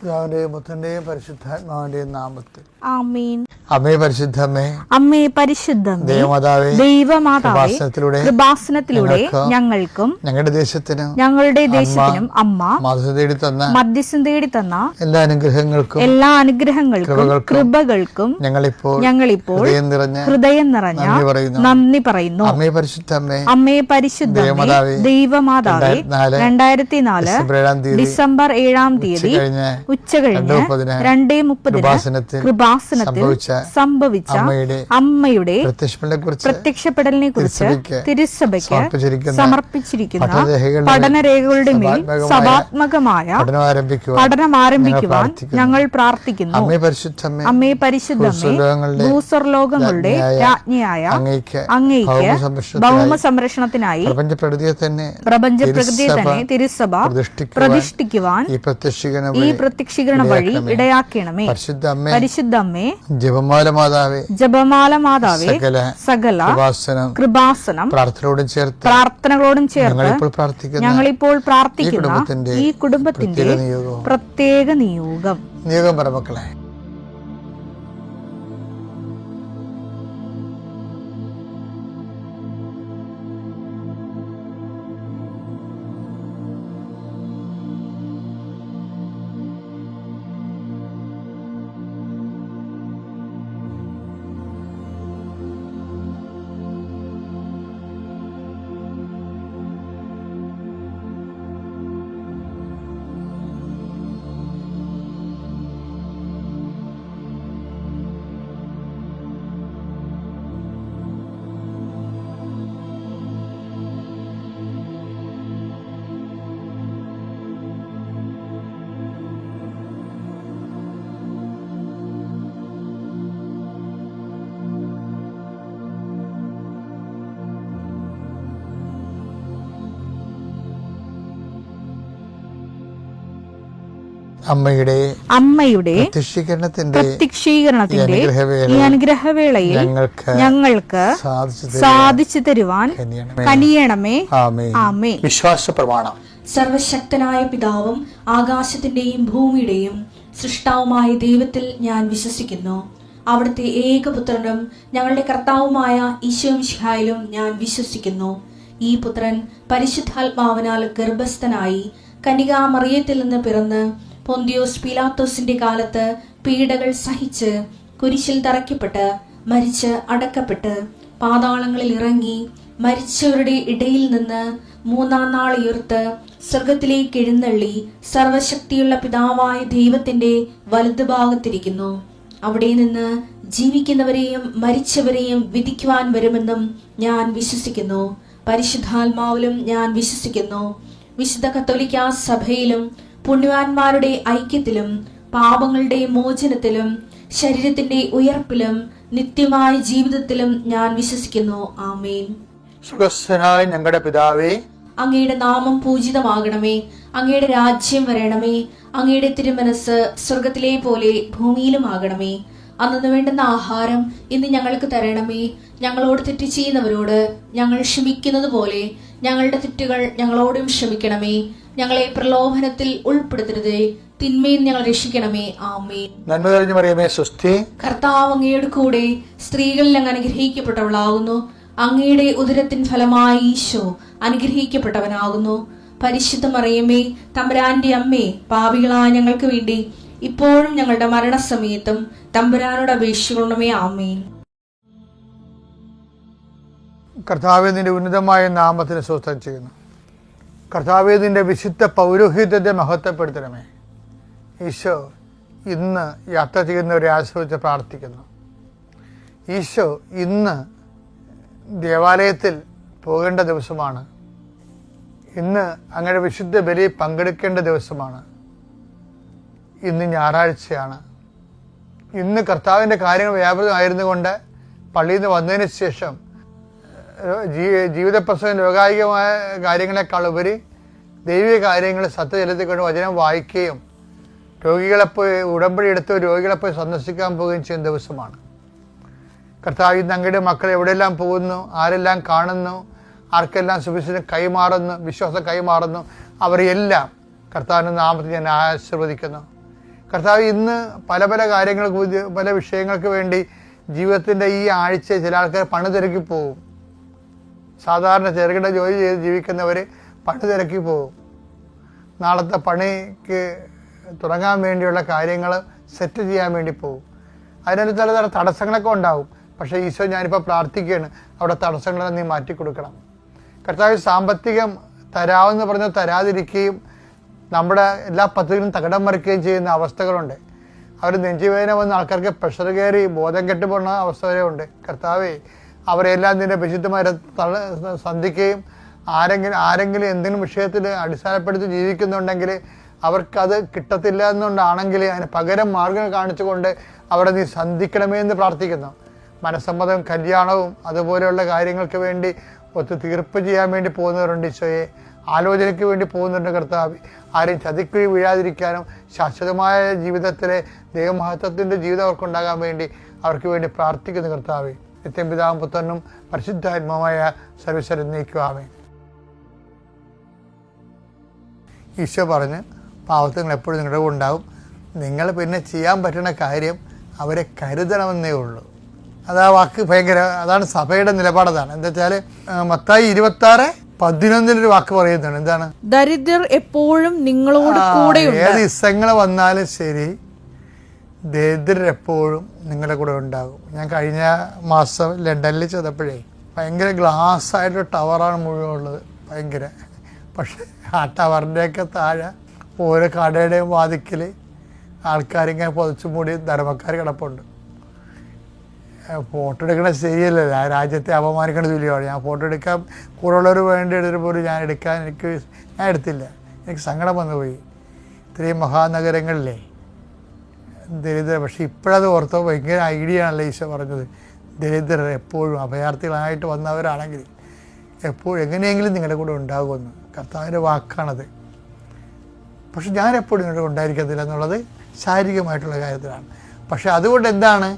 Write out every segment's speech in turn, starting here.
പിതാവിന്റെയും പുത്രന്റെയും പരിശുദ്ധാത്മാവിന്റെയും നാമത്തിൽ ആമേൻ. അമ്മേ പരിശുദ്ധമേ, അമ്മേ പരിശുദ്ധമേ, ദൈവമാതാവേ, ദൈവമാതാവേ, കൃപാസനത്തിലൂടെ ഞങ്ങൾക്കും ഞങ്ങളുടെ ദേശത്തിനും അമ്മ മധ്യസ്ഥം തേടി തന്ന എല്ലാ അനുഗ്രഹങ്ങൾക്കും കൃപകൾക്കും ഞങ്ങളിപ്പോൾ ഹൃദയം നിറഞ്ഞ നന്ദി പറയുന്നു. അമ്മേ പരിശുദ്ധമേ, അമ്മേ പരിശുദ്ധമേ, ദൈവമാതാവേ, 2004 ഡിസംബർ 7-ാം തീയതി ഉച്ചകഴിഞ്ഞ് 2:30 കൃപാസനത്തിൽ സംഭവിച്ച അമ്മയുടെ പ്രത്യക്ഷപ്പെടലിനെ കുറിച്ച് തിരുസഭയ്ക്ക് സമർപ്പിച്ചിരിക്കുന്ന പഠനരേഖകളുടെ മേൽ സഭാത്മകമായ പഠനം ആരംഭിക്കുവാൻ ഞങ്ങൾ പ്രാർത്ഥിക്കുന്നു. അമ്മേ പരിശുദ്ധമേ, ഭൂസ്വർലോകങ്ങളുടെ രാജ്ഞിയായ അങ്ങയ്ക്ക് ഭൗമ സംരക്ഷണത്തിനായി പ്രപഞ്ചപ്രകൃതിയെ തന്നെ തിരുസഭ പ്രതിഷ്ഠിക്കുവാൻ ഈ പ്രത്യക്ഷീകരണ വഴി ഇടയാക്കണമേ. പരിശുദ്ധമ്മേ, ജപമാല മാതാവേ, സകല കൃപാസനം പ്രാർത്ഥനകളോടും ചേർത്ത് ഞങ്ങളിപ്പോൾ പ്രാർത്ഥിക്കുന്ന ഈ കുടുംബത്തിന്റെ പ്രത്യേക നിയോഗം പറമക്കളെ. അമ്മയുടെ പ്രത്യക്ഷീകരണത്തിന്റെ ഈ അനുഗ്രഹവേളയിൽ ഞങ്ങൾക്ക് സാധിച്ചു തരുവാൻ കനിയണമേ. ആമേൻ. വിശ്വാസ പ്രമാണം. സർവശക്തനായ പിതാവും ആകാശത്തിന്റെയും ഭൂമിയുടെയും സൃഷ്ടാവുമായ ദൈവത്തിൽ ഞാൻ വിശ്വസിക്കുന്നു. അവിടുത്തെ ഏകപുത്രനും ഞങ്ങളുടെ കർത്താവുമായ ഈശോ മിശിഹായിലും ഞാൻ വിശ്വസിക്കുന്നു. ഈ പുത്രൻ പരിശുദ്ധാത്മാവിനാൽ ഗർഭസ്ഥനായി കന്യകാമറിയത്തിൽ നിന്ന് പിറന്ന് പൊന്തിയോസ് പീലാത്തോസിന്റെ കാലത്ത് പീഡകൾ സഹിച്ച് കുരിശിൽ തറയ്ക്കപ്പെട്ട് മരിച്ച് അടക്കപ്പെട്ട് പാതാളങ്ങളിൽ ഇറങ്ങി മരിച്ചവരുടെ ഇടയിൽ നിന്ന് 3-ാം നാൾ ഉയർത്ത് സ്വർഗത്തിലേക്ക് എഴുന്നള്ളി സർവശക്തിയുള്ള പിതാവായ ദൈവത്തിന്റെ വലതുഭാഗത്തിരിക്കുന്നു. അവിടെ നിന്ന് ജീവിക്കുന്നവരെയും മരിച്ചവരെയും വിധിക്കുവാൻ വരുമെന്നും ഞാൻ വിശ്വസിക്കുന്നു. പരിശുദ്ധാത്മാവിലും ഞാൻ വിശ്വസിക്കുന്നു. വിശുദ്ധ കത്തോലിക്കാ സഭയിലും പുണ്യവാന്മാരുടെ ഐക്യത്തിലും പാപങ്ങളുടെ മോചനത്തിലും ശരീരത്തിന്റെ ഉയർപ്പിലും നിത്യമായ ജീവിതത്തിലും ഞാൻ വിശ്വസിക്കുന്നു. ആമേൻ. സുഖസ്ഥനായ ഞങ്ങളുടെ പിതാവേ, അങ്ങയുടെ നാമം പൂജിതമാകണമേ. അങ്ങയുടെ രാജ്യം വരണമേ. അങ്ങയുടെ തിരുമനസ് സ്വർഗത്തിലെ പോലെ ഭൂമിയിലും ആകണമേ. അന്നു വേണ്ടുന്ന ആഹാരം ഇന്ന് ഞങ്ങൾക്ക് തരണമേ. ഞങ്ങളോട് തെറ്റ് ചെയ്യുന്നവരോട് ഞങ്ങൾ ക്ഷമിക്കുന്നത് പോലെ ഞങ്ങളുടെ തെറ്റുകൾ ഞങ്ങളോടും ക്ഷമിക്കണമേ. ഞങ്ങളെ പ്രലോഭനത്തിൽ ഉൾപ്പെടുത്തരുതേ, തിന്മയിൽ ഞങ്ങൾ രക്ഷിക്കണമേ. ആമേൻ. നന്മ നിറഞ്ഞ മറിയമേ, സ്വസ്തി. കർത്താവ് അങ്ങയുടെ കൂടെ സ്ത്രീകളിൽ അങ്ങ് അനുഗ്രഹിക്കപ്പെട്ടവളാകുന്നു. അങ്ങയുടെ ഉദരത്തിൻ ഫലമായി ഈശോ അനുഗ്രഹിക്കപ്പെട്ടവനാകുന്നു. പരിശുദ്ധ മറിയമേ, തമ്പുരാന്റെ അമ്മേ, പാപികളായ ഞങ്ങൾക്ക് വേണ്ടി ഇപ്പോഴും ഞങ്ങളുടെ മരണസമയത്തും തമ്പുരാനോട് അപേക്ഷിക്കണമേ. ആമേൻ. കർത്താവേ, നിന്റെ ഉന്നതമായ നാമത്തിന് സ്വസ്ഥം ചെയ്യുന്നു. കർത്താവേ, നിന്റെ വിശുദ്ധ പൗരോഹിത്യത്തെ മഹത്വപ്പെടുത്തണമേ. ഈശോ ഇന്ന് യാത്ര ചെയ്യുന്നവരെ ആശ്രയിച്ച് പ്രാർത്ഥിക്കുന്നു. ഈശോ ഇന്ന് ദേവാലയത്തിൽ പോകേണ്ട ദിവസമാണ്. ഇന്ന് അങ്ങയുടെ വിശുദ്ധ ബലി പങ്കെടുക്കേണ്ട ദിവസമാണ്. ഇന്ന് ഞായറാഴ്ചയാണ്. ഇന്ന് കർത്താവിൻ്റെ കാര്യങ്ങൾ വ്യാപൃതമായിരുന്നുകൊണ്ട് പള്ളിയിൽ നിന്ന് വന്നതിന് ശേഷം ജീവിത പ്രസവം ലോകായികമായ കാര്യങ്ങളെക്കാൾ ഉപരി ദൈവിക കാര്യങ്ങൾ സത്യചെലുത്തിക്കൊണ്ട് വചനം വായിക്കുകയും രോഗികളെപ്പോയി ഉടമ്പടി എടുത്ത് രോഗികളെപ്പോയി സന്ദർശിക്കാൻ പോവുകയും ചെയ്യുന്ന ദിവസമാണ്. കർത്താവ് ഇന്ന് അങ്ങയുടെ മക്കൾ എവിടെയെല്ലാം പോകുന്നു, ആരെല്ലാം കാണുന്നു, ആർക്കെല്ലാം സുവിശേഷം കൈമാറുന്നു, വിശ്വാസം കൈമാറുന്നു, അവരെല്ലാം കർത്താവിൻ്റെ നാമത്തിൽ ഞാൻ ആശീർവദിക്കുന്നു. കർത്താവ് ഇന്ന് പല പല കാര്യങ്ങൾക്ക് പല വിഷയങ്ങൾക്ക് വേണ്ടി ജീവിതത്തിൻ്റെ ഈ ആഴ്ച ചില ആൾക്കാർ പണി തിരക്കി പോകും. സാധാരണ ചെറുകിട ജോലി ചെയ്ത് ജീവിക്കുന്നവർ പണി തിരക്കി പോകും. നാളത്തെ പണിക്ക് തുടങ്ങാൻ വേണ്ടിയുള്ള കാര്യങ്ങൾ സെറ്റ് ചെയ്യാൻ വേണ്ടി പോകും. അതിനൊരു ചില തടസ്സങ്ങളൊക്കെ ഉണ്ടാവും. പക്ഷേ ഈശോ, ഞാനിപ്പോൾ പ്രാർത്ഥിക്കുകയാണ്, അവിടെ തടസ്സങ്ങളെ നീ മാറ്റിക്കൊടുക്കണം. കർത്താവ് സാമ്പത്തികം തരാമെന്ന് പറഞ്ഞ് തരാതിരിക്കുകയും നമ്മുടെ എല്ലാ പദ്ധതികളും തകിടം മറിക്കുകയും ചെയ്യുന്ന അവസ്ഥകളുണ്ട്. അവർ നെഞ്ചുവേദന വന്ന ആൾക്കാർക്ക് പ്രഷർ കയറി ബോധം കെട്ടുപോകുന്ന അവസ്ഥ വരെ ഉണ്ട്. കർത്താവേ, അവരെല്ലാം നിന്റെ വിശുദ്ധമാരെ സന്ധിക്കുകയും ആരെങ്കിലും എന്തെങ്കിലും വിഷയത്തിൽ അടിസ്ഥാനപ്പെടുത്തി ജീവിക്കുന്നുണ്ടെങ്കിൽ അവർക്കത് കിട്ടത്തില്ല എന്നുകൊണ്ടാണെങ്കിൽ അതിന് പകരം മാർഗം കാണിച്ചുകൊണ്ട് അവിടെ നീ സന്ധിക്കണമേ എന്ന് പ്രാർത്ഥിക്കുന്നു. മനസ്സമ്മതം, കല്യാണവും അതുപോലെയുള്ള കാര്യങ്ങൾക്ക് വേണ്ടി തീർപ്പ് ചെയ്യാൻ വേണ്ടി പോകുന്നവരുണ്ട്. ഈശോയെ, ആലോചനയ്ക്ക് വേണ്ടി പോകുന്നുണ്ട്. കർത്താവ്, ആരെയും ചതിക്കുഴി വീഴാതിരിക്കാനും ശാശ്വതമായ ജീവിതത്തിലെ ദൈവമഹത്വത്തിൻ്റെ ജീവിതം അവർക്കുണ്ടാകാൻ വേണ്ടി അവർക്ക് വേണ്ടി പ്രാർത്ഥിക്കുന്നു. കർത്താവ്, നിത്യം പിതാവും പുത്രനും പരിശുദ്ധാത്മാവായ സർവ്വീശ്വരൻ നീക്കുവാമേ. ഈശോ പറഞ്ഞ്, പാവത്തുങ്ങൾ എപ്പോഴും നിങ്ങളുടെ കൂടെ ഉണ്ടാവും. നിങ്ങൾ പിന്നെ ചെയ്യാൻ പറ്റുന്ന കാര്യം അവരെ കരുതണമെന്നേ ഉള്ളൂ. അതാ വാക്ക് ഭയങ്കര, അതാണ് സഭയുടെ നിലപാടതാണ്. എന്താ വെച്ചാൽ മത്തായി 26:11 വാക്ക് പറയുന്നുണ്ട്. എന്താണ്? ദരിദ്രർ എപ്പോഴും നിങ്ങളോട് കൂടെ. ഏത് ഇസങ്ങൾ വന്നാലും ശരി, ദരിദ്രർ എപ്പോഴും നിങ്ങളുടെ കൂടെ ഉണ്ടാകും. ഞാൻ കഴിഞ്ഞ മാസം ലണ്ടനിൽ ചെന്നപ്പോഴേ ഭയങ്കര ഗ്ലാസ് ആയിട്ട് ടവറാണ് മുഴുവൻ ഉള്ളത്, ഭയങ്കര. പക്ഷെ ആ ടവറിൻ്റെയൊക്കെ താഴെ ഓരോ കടയുടെയും വാതിക്കൽ ആൾക്കാരിങ്ങനെ പൊതിച്ചു മൂടി ധർമ്മക്കാർ കിടപ്പുണ്ട്. ഫോട്ടോ എടുക്കണ ശരിയല്ല, ആ രാജ്യത്തെ അപമാനിക്കേണ്ട തുല്യമാണ്. ഞാൻ ഫോട്ടോ എടുക്കാൻ കൂടെയുള്ളവർ വേണ്ടി എടുത്തപ്പോൾ ഞാൻ എടുത്തില്ല. എനിക്ക് സങ്കടം വന്നു പോയി. ഇത്രയും മഹാനഗരങ്ങളിലെ ദരിദ്രർ. പക്ഷെ ഇപ്പോഴത് ഓർത്തപ്പോൾ ഭയങ്കര ഐഡിയ ആണല്ലോ ഈശോ പറഞ്ഞത്. ദരിദ്രർ എപ്പോഴും അഭയാർത്ഥികളായിട്ട് വന്നവരാണെങ്കിൽ എപ്പോഴും എങ്ങനെയെങ്കിലും നിങ്ങളുടെ കൂടെ ഉണ്ടാകുമെന്ന്. കർത്താവിൻ്റെ വാക്കാണത്. പക്ഷെ ഞാൻ എപ്പോഴും നിങ്ങളുടെ ഉണ്ടായിരിക്കത്തില്ല എന്നുള്ളത് ശാരീരികമായിട്ടുള്ള കാര്യത്തിലാണ്. പക്ഷെ അതുകൊണ്ട് എന്താണ്,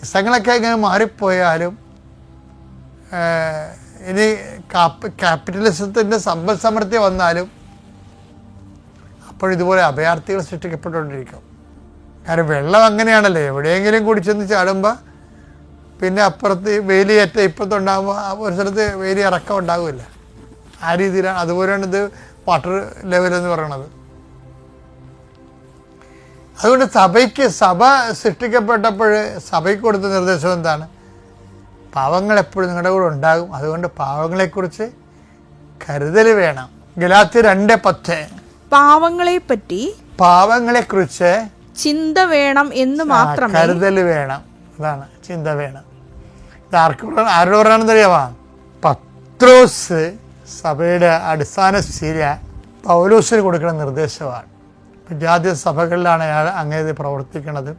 ഇസങ്ങളൊക്കെ ഇങ്ങനെ മാറിപ്പോയാലും ഇനി ക്യാപിറ്റലിസത്തിൻ്റെ സമ്പദ് സമൃദ്ധി വന്നാലും അപ്പോഴിതുപോലെ അഭയാർത്ഥികൾ സൃഷ്ടിക്കപ്പെട്ടുകൊണ്ടിരിക്കും. കാരണം വെള്ളം അങ്ങനെയാണല്ലോ, എവിടെയെങ്കിലും കുടിച്ചെന്ന് ചാടുമ്പോൾ പിന്നെ അപ്പുറത്ത് വേലിയേറ്റ ഇപ്പുറത്തുണ്ടാകുമ്പോൾ ഒരു സ്ഥലത്ത് വേലി ഇറക്കം ഉണ്ടാകില്ല. ആ രീതിയിലാണ്. അതുപോലെയാണ് ഇത് വാട്ടർ ലെവൽ എന്ന് പറയണത്. അതുകൊണ്ട് സഭ സൃഷ്ടിക്കപ്പെട്ടപ്പോൾ സഭയ്ക്ക് കൊടുത്ത നിർദ്ദേശം എന്താണ്? പാവങ്ങളെപ്പോഴും നിങ്ങളുടെ കൂടെ ഉണ്ടാകും. അതുകൊണ്ട് പാവങ്ങളെക്കുറിച്ച് കരുതൽ വേണം. ഗലാത്യർ 2:10 പാവങ്ങളെക്കുറിച്ച് ചിന്ത വേണം എന്ന് മാത്രം, കരുതൽ വേണം. അതാണ്, ചിന്ത വേണം. ഇത് ആരോട് പറയണമെന്ന് അറിയാമോ? പത്രോസ് സഭയുടെ അടിസ്ഥാന ശീല പൗലോസിന് കൊടുക്കുന്ന നിർദ്ദേശമാണ്. ജാതീയ സഭകളിലാണ് അയാൾ അങ്ങനെ പ്രവർത്തിക്കുന്നത്.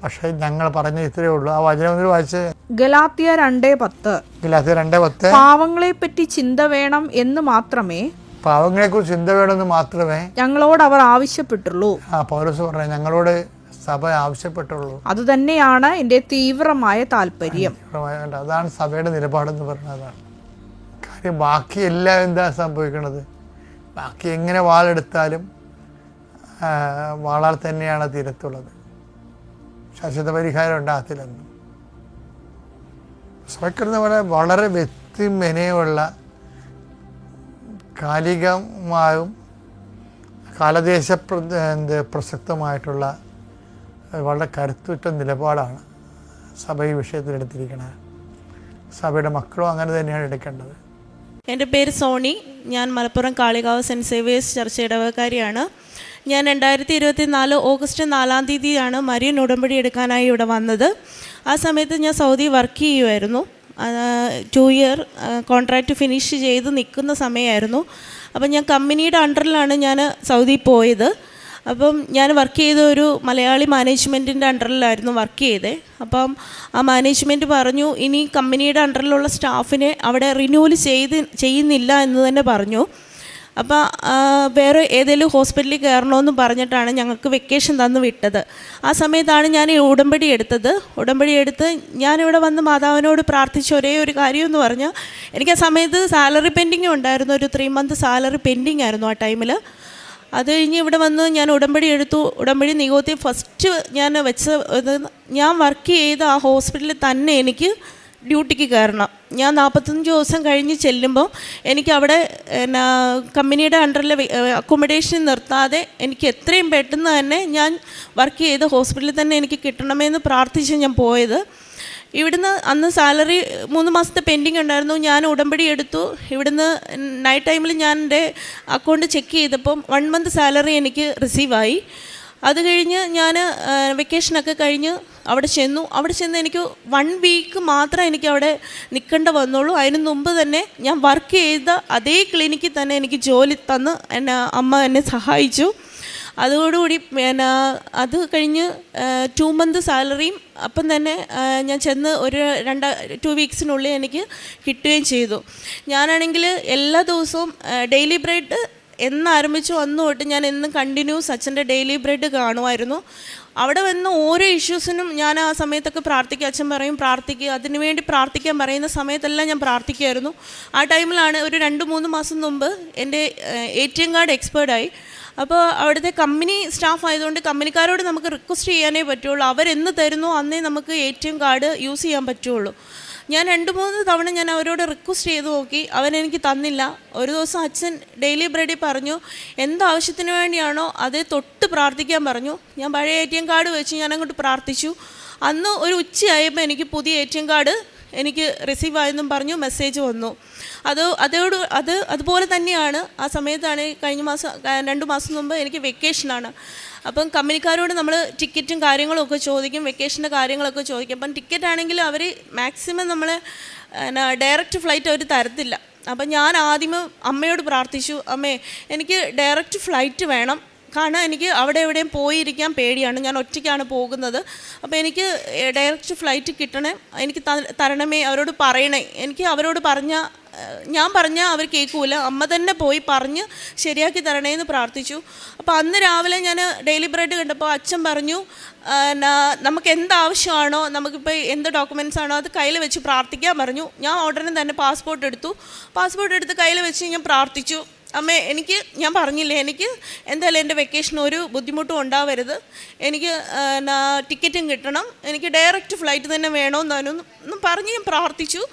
പക്ഷെ ഞങ്ങൾ പറഞ്ഞ ഇത്രയേ ഉള്ളൂ. ആ വചനം വായിച്ച് ഗലാത്യർ 2:10 പാവങ്ങളെപ്പറ്റി ചിന്ത വേണം എന്ന് മാത്രമേ, പാവങ്ങളെക്കുറിച്ച് ചിന്ത വേണമെന്ന് മാത്രമേ ഞങ്ങളോട് അവർ ആവശ്യപ്പെട്ടുള്ളൂ. പൗലോസ് പറഞ്ഞു, ഞങ്ങളോട് സഭ ആവശ്യപ്പെട്ടുള്ളൂ. അത് തന്നെയാണ് എൻ്റെ തീവ്രമായ താല്പര്യം. അതാണ് സഭയുടെ നിലപാടെന്ന് പറയുന്നതാണ്. കാര്യം ബാക്കി എല്ലാം എന്താ സംഭവിക്കുന്നത്? ബാക്കി എങ്ങനെ വാളെടുത്താലും വാളാൽ തന്നെയാണ് തീരത്തുള്ളത്. ശാശ്വത പരിഹാരം ഉണ്ടാകത്തില്ലെന്നും സഭയ്ക്കുന്ന പോലെ വളരെ വ്യക്തിമെനയുള്ള കാലികമായും കാലദേശ പ്രസക്തമായിട്ടുള്ള വളരെ കരുത്തുറ്റ നിലപാടാണ് സഭ ഈ വിഷയത്തിൽ എടുത്തിരിക്കുന്നത്. സഭയുടെ മക്കളും അങ്ങനെ തന്നെയാണ് എടുക്കേണ്ടത്. എൻ്റെ പേര് സോണി. ഞാൻ മലപ്പുറം കാളികാവ് സെൻറ്റ് സേവിയേഴ്സ് ചർച്ച ഇടവക്കാരിയാണ്. ഞാൻ 2024 ഓഗസ്റ്റ് 4 മരിയൻ ഉടമ്പടി എടുക്കാനായി ഇവിടെ വന്നത്. ആ സമയത്ത് ഞാൻ സൗദി വർക്ക് ചെയ്യുമായിരുന്നു. 2 ഇയർ കോൺട്രാക്റ്റ് ഫിനിഷ് ചെയ്ത് നിൽക്കുന്ന സമയമായിരുന്നു. അപ്പം ഞാൻ കമ്പനിയുടെ അണ്ടറിലാണ് ഞാൻ സൗദി പോയത്. അപ്പം ഞാൻ വർക്ക് ചെയ്ത ഒരു മലയാളി മാനേജ്മെൻറ്റിൻ്റെ അണ്ടറിലായിരുന്നു വർക്ക് ചെയ്തത്. അപ്പം ആ മാനേജ്മെൻറ്റ് പറഞ്ഞു, ഇനി കമ്പനിയുടെ അണ്ടറിലുള്ള സ്റ്റാഫിനെ അവിടെ റിന്യൂവൽ ചെയ്യുന്നില്ല എന്ന് തന്നെ പറഞ്ഞു. അപ്പോൾ വേറെ ഏതെങ്കിലും ഹോസ്പിറ്റലിൽ കയറണമെന്ന് പറഞ്ഞിട്ടാണ് ഞങ്ങൾക്ക് വെക്കേഷൻ തന്നു വിട്ടത്. ആ സമയത്താണ് ഞാൻ ഈ ഉടമ്പടി എടുത്ത് ഞാനിവിടെ വന്ന് മാതാവിനോട് പ്രാർത്ഥിച്ച ഒരേ ഒരു കാര്യം എന്ന് പറഞ്ഞാൽ, എനിക്ക് ആ സമയത്ത് സാലറി പെൻഡിങ് ഉണ്ടായിരുന്നു. ഒരു 3 മന്ത് സാലറി പെൻഡിങ് ആയിരുന്നു ആ ടൈമിൽ. അത് കഴിഞ്ഞ് ഇവിടെ വന്ന് ഞാൻ ഉടമ്പടി എടുത്തു. ഉടമ്പടി നിയോഗത്തിൽ ഫസ്റ്റ് ഞാൻ ഞാൻ വർക്ക് ചെയ്ത ആ ഹോസ്പിറ്റലിൽ തന്നെ എനിക്ക് ഡ്യൂട്ടിക്ക് കയറണം. ഞാൻ 45 ദിവസം കഴിഞ്ഞ് ചെല്ലുമ്പോൾ എനിക്ക് അവിടെ കമ്പനിയുടെ അണ്ടറിൽ അക്കോമഡേഷൻ നിർത്താതെ എനിക്ക് എത്രയും പെട്ടെന്ന് തന്നെ ഞാൻ വർക്ക് ചെയ്ത ഹോസ്പിറ്റലിൽ തന്നെ എനിക്ക് കിട്ടണമെന്ന് പ്രാർത്ഥിച്ച് ഞാൻ പോയത്. ഇവിടുന്ന് അന്ന് സാലറി 3 മാസത്തെ പെൻഡിങ് ഉണ്ടായിരുന്നു. ഞാൻ ഉടമ്പടി എടുത്തു. ഇവിടുന്ന് നൈറ്റ് ടൈമിൽ ഞാൻ എൻ്റെ അക്കൗണ്ട് ചെക്ക് ചെയ്തപ്പം 1 മന്ത് സാലറി എനിക്ക് റിസീവായി. അത് കഴിഞ്ഞ് ഞാൻ വെക്കേഷനൊക്കെ കഴിഞ്ഞ് അവിടെ ചെന്ന് എനിക്ക് 1 വീക്ക് മാത്രമേ എനിക്ക് അവിടെ നിൽക്കേണ്ട വന്നുള്ളൂ. അതിന് മുമ്പ് തന്നെ ഞാൻ വർക്ക് ചെയ്ത അതേ ക്ലിനിക്കിൽ തന്നെ എനിക്ക് ജോലി തന്ന് അമ്മ എന്നെ സഹായിച്ചു. അതോടുകൂടി അത് കഴിഞ്ഞ് 2 മന്ത് സാലറിയും അപ്പം തന്നെ ഞാൻ ചെന്ന് ഒരു 2 വീക്സിനുള്ളിൽ എനിക്ക് കിട്ടുകയും ചെയ്തു. ഞാനാണെങ്കിൽ എല്ലാ ദിവസവും ഡെയിലി ബ്രെഡ് എന്നാരംഭിച്ചു അന്ന് തൊട്ട് ഞാൻ എന്നും കണ്ടിന്യൂസ് അച്ഛൻ്റെ ഡെയിലി ബ്രെഡ് കാണുമായിരുന്നു. അവിടെ വന്ന ഓരോ ഇഷ്യൂസിനും ഞാൻ ആ സമയത്തൊക്കെ പ്രാർത്ഥിക്കുക. അച്ഛൻ പറയും പ്രാർത്ഥിക്കുക, അതിനുവേണ്ടി പ്രാർത്ഥിക്കാൻ പറയുന്ന സമയത്തെല്ലാം ഞാൻ പ്രാർത്ഥിക്കുമായിരുന്നു. ആ ടൈമിലാണ് ഒരു 2-3 മാസം മുമ്പ് എൻ്റെ ATM കാർഡ് എക്സ്പയർഡായി. അപ്പോൾ അവിടുത്തെ കമ്പനി സ്റ്റാഫ് ആയതുകൊണ്ട് കമ്പനിക്കാരോട് നമുക്ക് റിക്വസ്റ്റ് ചെയ്യാനേ പറ്റുള്ളൂ. അവരെന്ന് തരുന്നോ അന്നേ നമുക്ക് ATM കാർഡ് യൂസ് ചെയ്യാൻ പറ്റുള്ളൂ. ഞാൻ 2-3 തവണ ഞാൻ അവരോട് റിക്വസ്റ്റ് ചെയ്ത് നോക്കി, അവരെനിക്ക് തന്നില്ല. ഒരു ദിവസം അച്ഛൻ ഡെയിലി ബ്രെഡിൽ പറഞ്ഞു എന്താവശ്യത്തിന് വേണ്ടിയാണോ അതേ തൊട്ട് പ്രാർത്ഥിക്കാൻ പറഞ്ഞു. ഞാൻ പഴയ ATM കാർഡ് വെച്ച് ഞാൻ അങ്ങോട്ട് പ്രാർത്ഥിച്ചു. അന്ന് ഒരു ഉച്ചയായപ്പോൾ എനിക്ക് പുതിയ ATM കാർഡ് എനിക്ക് റിസീവ് ആയെന്നും പറഞ്ഞു മെസ്സേജ് വന്നു. അതുപോലെ തന്നെയാണ് ആ സമയത്താണ് കഴിഞ്ഞ മാസം 2 മാസം മുമ്പ് എനിക്ക് വെക്കേഷനാണ്. അപ്പം കമ്പനിക്കാരോട് നമ്മൾ ടിക്കറ്റും കാര്യങ്ങളും ഒക്കെ ചോദിക്കും, വെക്കേഷൻ്റെ കാര്യങ്ങളൊക്കെ ചോദിക്കും. അപ്പം ടിക്കറ്റ് ആണെങ്കിൽ അവർ മാക്സിമം നമ്മളെ ഡയറക്റ്റ് ഫ്ലൈറ്റ് അവർ തരത്തില്ല. അപ്പം ഞാൻ ആദ്യമേ അമ്മയോട് പ്രാർത്ഥിച്ചു, അമ്മേ എനിക്ക് ഡയറക്റ്റ് ഫ്ലൈറ്റ് വേണം, കാരണം എനിക്ക് അവിടെ എവിടെയും പോയിരിക്കാൻ പേടിയാണ്, ഞാൻ ഒറ്റയ്ക്കാണ് പോകുന്നത്. അപ്പോൾ എനിക്ക് ഡയറക്റ്റ് ഫ്ലൈറ്റ് കിട്ടണേ, എനിക്ക് തരണമേ, അവരോട് പറയണേ. എനിക്ക് അവരോട് ഞാൻ പറഞ്ഞാൽ അവർ കേൾക്കൂല, അമ്മ തന്നെ പോയി പറഞ്ഞ് ശരിയാക്കി തരണേന്ന് പ്രാർത്ഥിച്ചു. അപ്പോൾ അന്ന് രാവിലെ ഞാൻ ഡെയിലി ബ്രെഡ് കണ്ടപ്പോൾ അച്ഛൻ പറഞ്ഞു നമുക്ക് എന്താവശ്യമാണോ, നമുക്കിപ്പോൾ എന്ത് ഡോക്യുമെൻറ്റ്സ് ആണോ അത് കയ്യിൽ വെച്ച് പ്രാർത്ഥിക്കാൻ പറഞ്ഞു. ഞാൻ ഉടനെ തന്നെ പാസ്പോർട്ട് എടുത്ത് കയ്യിൽ വെച്ച് ഞാൻ പ്രാർത്ഥിച്ചു. അമ്മേ ഞാൻ പറഞ്ഞില്ലേ എനിക്ക് എന്തായാലും എൻ്റെ വെക്കേഷൻ ഒരു ബുദ്ധിമുട്ടും ഉണ്ടാവരുത്, എനിക്ക് ടിക്കറ്റും കിട്ടണം, എനിക്ക് ഡയറക്റ്റ് ഫ്ലൈറ്റ് തന്നെ വേണമെന്നും പറഞ്ഞ് ഞാൻ പ്രാർത്ഥിച്ചു.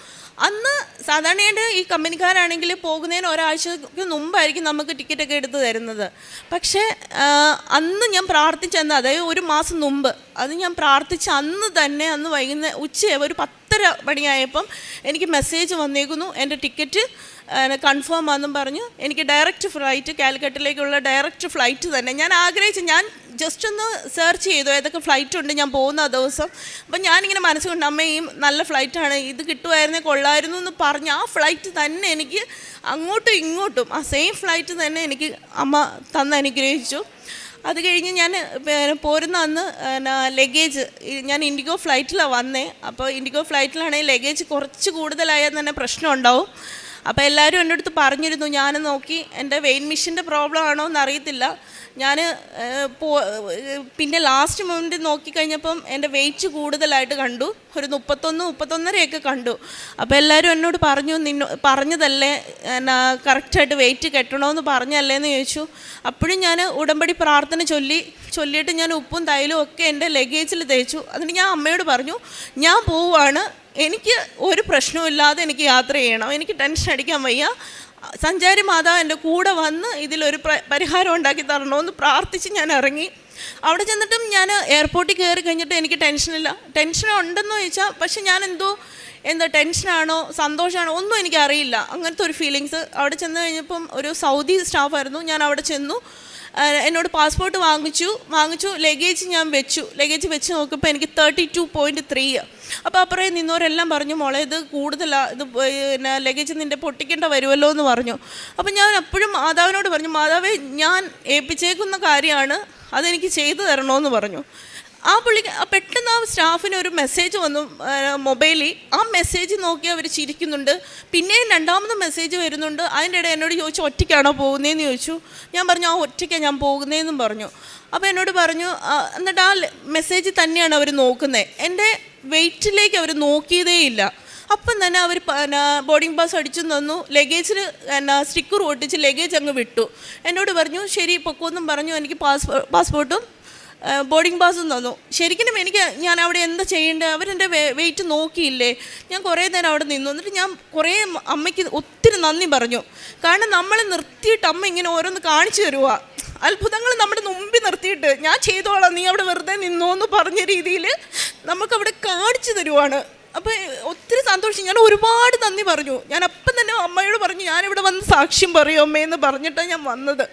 അന്ന് സാധാരണയായിട്ട് ഈ കമ്പനിക്കാരാണെങ്കിൽ പോകുന്നതിന് ഒരാഴ്ചക്ക് മുമ്പായിരിക്കും നമുക്ക് ടിക്കറ്റൊക്കെ എടുത്ത് തരുന്നത്. പക്ഷേ അന്ന് ഞാൻ പ്രാർത്ഥിച്ചെന്ന്, അതായത് 1 മാസം മുമ്പ് അത് ഞാൻ പ്രാർത്ഥിച്ച അന്ന് തന്നെ അന്ന് ഒരു 10:30 മണിയായപ്പം എനിക്ക് മെസ്സേജ് വന്നേക്കുന്നു എൻ്റെ ടിക്കറ്റ് കൺഫേം ആണെന്നും പറഞ്ഞു. എനിക്ക് ഡയറക്റ്റ് ഫ്ലൈറ്റ്, കാലിക്കറ്റിലേക്കുള്ള ഡയറക്റ്റ് ഫ്ലൈറ്റ് തന്നെ ഞാൻ ആഗ്രഹിച്ചു. ഞാൻ ജസ്റ്റ് ഒന്ന് സെർച്ച് ചെയ്തു ഏതൊക്കെ ഫ്ലൈറ്റ് ഉണ്ട് ഞാൻ പോകുന്ന ദിവസം. അപ്പം ഞാനിങ്ങനെ മനസ്സുകൊണ്ട് അമ്മ ഈ നല്ല ഫ്ലൈറ്റാണ്, ഇത് കിട്ടുമായിരുന്നേ കൊള്ളായിരുന്നു എന്ന് പറഞ്ഞ് ആ ഫ്ലൈറ്റ് തന്നെ എനിക്ക് അങ്ങോട്ടും ഇങ്ങോട്ടും ആ സെയിം ഫ്ലൈറ്റ് തന്നെ എനിക്ക് അമ്മ അനുഗ്രഹിച്ചു. അത് കഴിഞ്ഞ് ഞാൻ പോരുന്ന അന്ന് ലഗേജ് ഞാൻ ഇൻഡിഗോ ഫ്ലൈറ്റിലാണ് വന്നേ. അപ്പോൾ ഇൻഡിഗോ ഫ്ലൈറ്റിലാണെങ്കിൽ ലഗേജ് കുറച്ച് കൂടുതലായാൽ തന്നെ പ്രശ്നം ഉണ്ടാവും. അപ്പോൾ എല്ലാവരും എൻ്റെ അടുത്ത് പറഞ്ഞിരുന്നു, ഞാൻ നോക്കി എൻ്റെ വെയിൻ മെഷീൻ്റെ പ്രോബ്ലം ആണോ എന്നറിയത്തില്ല. ഞാൻ പിന്നെ ലാസ്റ്റ് മൊമെൻറ്റ് നോക്കിക്കഴിഞ്ഞപ്പം എൻ്റെ വെയിറ്റ് കൂടുതലായിട്ട് കണ്ടു, ഒരു 31-31.5 കണ്ടു. അപ്പോൾ എല്ലാവരും എന്നോട് പറഞ്ഞതല്ലേ കറക്റ്റായിട്ട് വെയിറ്റ് കെട്ടണമെന്ന് പറഞ്ഞല്ലേ എന്ന് ചോദിച്ചു. അപ്പോഴും ഞാൻ ഉടമ്പടി പ്രാർത്ഥന ചൊല്ലിയിട്ട് ഞാൻ ഉപ്പും തൈലും ഒക്കെ എൻ്റെ ലഗേജിൽ തേച്ചു. എന്നിട്ട് ഞാൻ അമ്മയോട് പറഞ്ഞു, ഞാൻ പോവുകയാണ്, എനിക്ക് ഒരു പ്രശ്നവുമില്ലാതെ എനിക്ക് യാത്ര ചെയ്യണം, എനിക്ക് ടെൻഷൻ അടിക്കാൻ വയ്യ, സഞ്ചാരി മാതാവ് എൻ്റെ കൂടെ വന്ന് ഇതിലൊരു പരിഹാരം ഉണ്ടാക്കി തരണമെന്ന് പ്രാർത്ഥിച്ച് ഞാൻ ഇറങ്ങി. അവിടെ ചെന്നിട്ടും ഞാൻ എയർപോർട്ടിൽ കയറി കഴിഞ്ഞിട്ട് എനിക്ക് ടെൻഷൻ ഉണ്ടെന്ന് ചോദിച്ചാൽ, പക്ഷെ ഞാൻ എന്താ ടെൻഷനാണോ സന്തോഷമാണോ ഒന്നും എനിക്കറിയില്ല, അങ്ങനത്തെ ഒരു ഫീലിങ്സ്. അവിടെ ചെന്ന് കഴിഞ്ഞപ്പം ഒരു സൗദി സ്റ്റാഫായിരുന്നു, ഞാൻ അവിടെ ചെന്നു, എന്നോട് പാസ്പോർട്ട് വാങ്ങിച്ചു ലഗേജ് ഞാൻ ലഗേജ് വെച്ച് നോക്കിയപ്പോൾ എനിക്ക് 32.3. അപ്പോൾ അപ്പുറം നിന്നവരെല്ലാം പറഞ്ഞു, മോളെ ഇത് കൂടുതലാണ്, ഇത് പിന്നെ ലഗേജ് നിൻ്റെ പൊട്ടിക്കേണ്ട വരുമല്ലോ എന്ന് പറഞ്ഞു. അപ്പോൾ ഞാൻ അപ്പോഴും മാതാവിനോട് പറഞ്ഞു, മാതാവേ ഞാൻ ഏൽപ്പിച്ചേക്കുന്ന കാര്യമാണ്, അതെനിക്ക് ചെയ്തു തരണമെന്ന് പറഞ്ഞു. പെട്ടെന്ന് ആ സ്റ്റാഫിന് ഒരു മെസ്സേജ് വന്നു മൊബൈലിൽ. ആ മെസ്സേജ് നോക്കി അവർ ചിരിക്കുന്നുണ്ട്. പിന്നെയും 2ാമത് മെസ്സേജ് വരുന്നുണ്ട്. അതിൻ്റെ ഇടയിൽ എന്നോട് ചോദിച്ചു, ഒറ്റയ്ക്കാണോ പോകുന്നതെന്ന് ചോദിച്ചു. ഞാൻ പറഞ്ഞു, ഒറ്റയ്ക്കാണ് ഞാൻ പോകുന്നതെന്നും പറഞ്ഞു. അപ്പോൾ എന്നോട് പറഞ്ഞു, എന്നിട്ട് ആ മെസ്സേജ് തന്നെയാണ് അവർ നോക്കുന്നത്, എൻ്റെ വെയിറ്റിലേക്ക് അവർ നോക്കിയതേ ഇല്ല. അപ്പം തന്നെ അവർ ബോർഡിംഗ് പാസ് അടിച്ചു തന്നു. ലഗേജിൽ സ്റ്റിക്കർ ഒട്ടിച്ച് ലഗേജ് അങ്ങ് വിട്ടു. എന്നോട് പറഞ്ഞു ശരി പൊക്കോന്നും പറഞ്ഞു. എനിക്ക് പാസ്പോർട്ടും ബോർഡിംഗ് പാസും തന്നു. ശരിക്കും ഞാൻ അവിടെ എന്താ ചെയ്യേണ്ടത്? അവരെൻ്റെ വെയിറ്റ് നോക്കിയില്ലേ. ഞാൻ കുറേ നേരം അവിടെ നിന്നു. എന്നിട്ട് ഞാൻ കുറേ അമ്മയ്ക്ക് ഒത്തിരി നന്ദി പറഞ്ഞു. കാരണം നമ്മളെ നിർത്തിയിട്ട് അമ്മ ഇങ്ങനെ ഓരോന്ന് കാണിച്ചു തരുക, അത്ഭുതങ്ങൾ നമ്മുടെ മുമ്പിൽ നിർത്തിയിട്ട് ഞാൻ ചെയ്തോളാം, നീ അവിടെ വെറുതെ നിന്നോ എന്ന് പറഞ്ഞ രീതിയിൽ നമുക്കവിടെ കാണിച്ചു തരുവാണ്. അപ്പോൾ ഒത്തിരി സന്തോഷം. ഞാൻ ഒരുപാട് നന്ദി പറഞ്ഞു. ഞാൻ അപ്പം തന്നെ അമ്മയോട് പറഞ്ഞു ഞാനിവിടെ വന്ന് സാക്ഷ്യം പറയും അമ്മയെന്ന് പറഞ്ഞിട്ടാണ് ഞാൻ വന്നത്.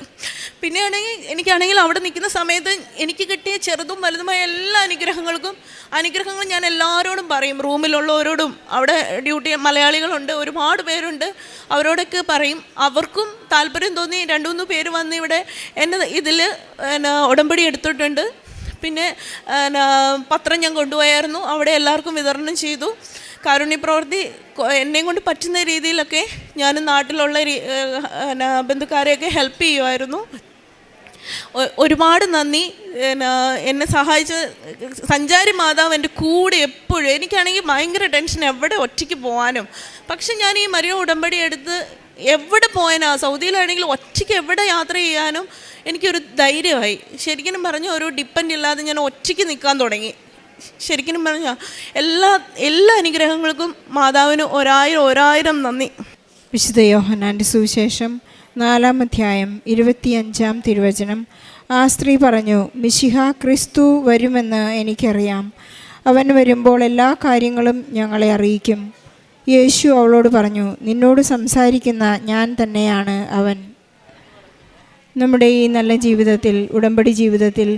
എനിക്കാണെങ്കിൽ അവിടെ നിൽക്കുന്ന സമയത്ത് എനിക്ക് കിട്ടിയ ചെറുതും വലുതുമായ എല്ലാ അനുഗ്രഹങ്ങളും ഞാൻ എല്ലാവരോടും പറയും. റൂമിലുള്ളവരോടും അവിടെ ഡ്യൂട്ടി മലയാളികളുണ്ട്, ഒരുപാട് പേരുണ്ട്, അവരോടൊക്കെ പറയും. അവർക്കും താല്പര്യം തോന്നി 2-3 പേര് വന്ന് ഇവിടെ എന്നെ ഇതിൽ ഉടമ്പടി എടുത്തിട്ടുണ്ട്. പിന്നെ പത്രം ഞാൻ കൊണ്ടുപോയായിരുന്നു, അവിടെ എല്ലാവർക്കും വിതരണം ചെയ്തു. കാരുണ്യ പ്രവൃത്തി എന്നെയും കൊണ്ട് പറ്റുന്ന രീതിയിലൊക്കെ ഞാൻ നാട്ടിലുള്ള ബന്ധുക്കാരെയൊക്കെ ഹെൽപ്പ് ചെയ്യുമായിരുന്നു. ഒരുപാട് നന്ദി. എന്നെ സഹായിച്ച സഞ്ചാരി മാതാവ് എൻ്റെ കൂടെ എപ്പോഴും. എനിക്കാണെങ്കിൽ ഭയങ്കര ടെൻഷൻ എവിടെ ഒറ്റയ്ക്ക് പോകാനും. പക്ഷെ ഞാൻ ഈ മരിയ ഉടമ്പടി എടുത്ത് എവിടെ പോയാനോ, സൗദിയിലാണെങ്കിൽ ഒറ്റയ്ക്ക് എവിടെ യാത്ര ചെയ്യാനും എനിക്കൊരു ധൈര്യമായി. ശരിക്കും പറഞ്ഞാൽ ഒരു ഡിപ്പെൻഡ് ഇല്ലാതെ ഞാൻ ഒറ്റയ്ക്ക് നിൽക്കാൻ തുടങ്ങി. ശരിക്കും പറഞ്ഞാൽ എല്ലാ അനുഗ്രഹങ്ങൾക്കും മാതാവിന് 1000 നന്ദി. വിശുദ്ധ യോഹന്നാൻ്റെ സുവിശേഷം 4-ാം അധ്യായം 25-ാം തിരുവചനം. ആ സ്ത്രീ പറഞ്ഞു, മിശിഹ ക്രിസ്തു വരുമെന്ന് എനിക്കറിയാം. അവൻ വരുമ്പോൾ എല്ലാ കാര്യങ്ങളും ഞങ്ങളെ അറിയിക്കും. യേശു അവളോട് പറഞ്ഞു, നിന്നോട് സംസാരിക്കുന്ന ഞാൻ തന്നെയാണ് അവൻ. നമ്മുടെ ഈ നല്ല ജീവിതത്തിൽ, ഉടമ്പടി ജീവിതത്തിൽ